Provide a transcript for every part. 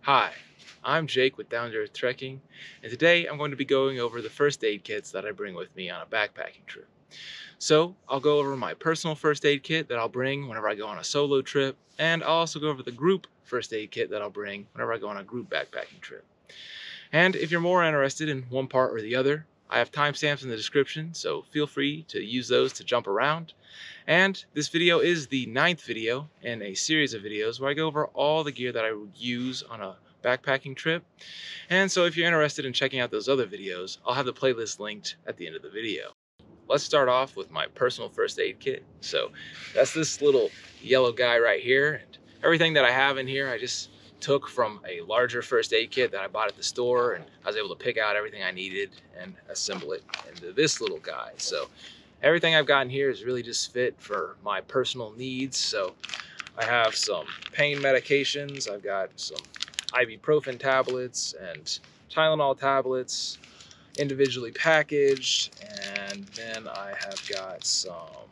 Hi, I'm Jake with Down to Earth Trekking, and today I'm going to be going over the first aid kits that I bring with me on a backpacking trip. So, I'll go over my personal first aid kit that I'll bring whenever I go on a solo trip, and I'll also go over the group first aid kit that I'll bring whenever I go on a group backpacking trip. And if you're more interested in one part or the other, I have timestamps in the description, so feel free to use those to jump around. And this video is the 9th video in a series of videos where I go over all the gear that I would use on a backpacking trip. And so if you're interested in checking out those other videos, I'll have the playlist linked at the end of the video. Let's start off with my personal first aid kit. So that's this little yellow guy right here. And everything that I have in here, I just took from a larger first aid kit that I bought at the store, and I was able to pick out everything I needed and assemble it into this little guy. So everything I've got in here is really just fit for my personal needs. So I have some pain medications. I've got some Ibuprofen tablets and Tylenol tablets, individually packaged. And then I have got some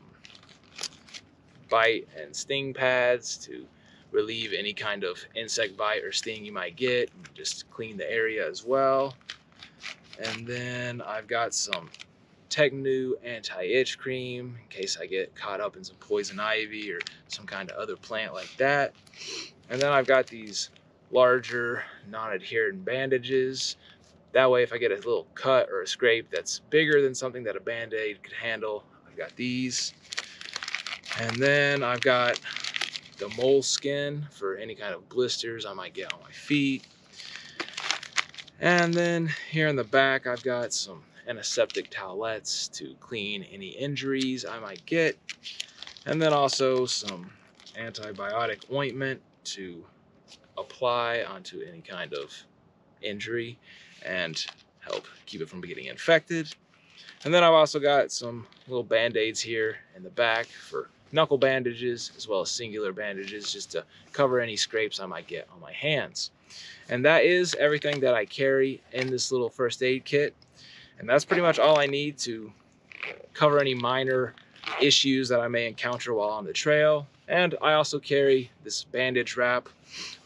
bite and sting pads to relieve any kind of insect bite or sting you might get, just clean the area as well. And then I've got some Technu anti-itch cream in case I get caught up in some poison ivy or some kind of other plant like that. And then I've got these larger non-adherent bandages. That way if I get a little cut or a scrape that's bigger than something that a band-aid could handle, I've got these. And then I've got the mole skin for any kind of blisters I might get on my feet. And then here in the back, I've got some antiseptic towelettes to clean any injuries I might get. And then also some antibiotic ointment to apply onto any kind of injury and help keep it from getting infected. And then I've also got some little band-aids here in the back for knuckle bandages as well as singular bandages, just to cover any scrapes I might get on my hands. And that is everything that I carry in this little first aid kit. And that's pretty much all I need to cover any minor issues that I may encounter while on the trail. And I also carry this bandage wrap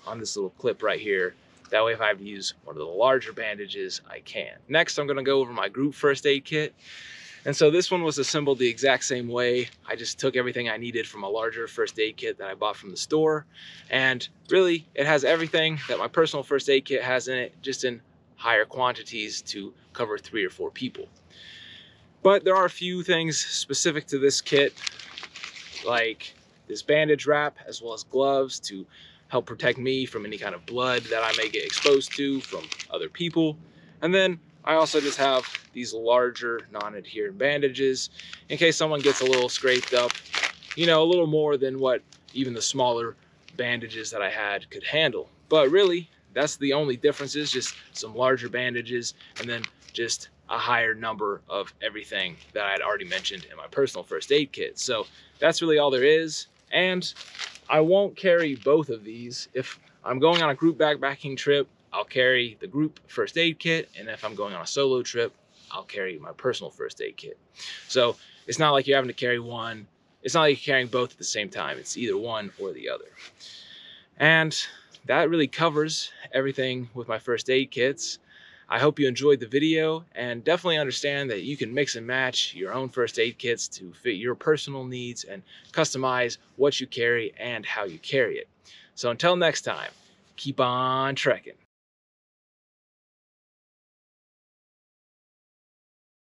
on this little clip right here. That way if I have to use one of the larger bandages, I can. Next, I'm gonna go over my group first aid kit. And so this one was assembled the exact same way. I just took everything I needed from a larger first aid kit that I bought from the store. And really, it has everything that my personal first aid kit has in it, just in higher quantities to cover 3 or 4 people. But there are a few things specific to this kit, like this bandage wrap, as well as gloves to help protect me from any kind of blood that I may get exposed to from other people. And then I also just have these larger non-adherent bandages in case someone gets a little scraped up, you know, a little more than what even the smaller bandages that I had could handle. But really, that's the only difference, is just some larger bandages and then just a higher number of everything that I had already mentioned in my personal first aid kit. So that's really all there is. And I won't carry both of these. If I'm going on a group backpacking trip, I'll carry the group first aid kit. And if I'm going on a solo trip, I'll carry my personal first aid kit. So it's not like you're having to carry one. It's not like you're carrying both at the same time. It's either one or the other. And that really covers everything with my first aid kits. I hope you enjoyed the video, and definitely understand that you can mix and match your own first aid kits to fit your personal needs and customize what you carry and how you carry it. So until next time, keep on trekking.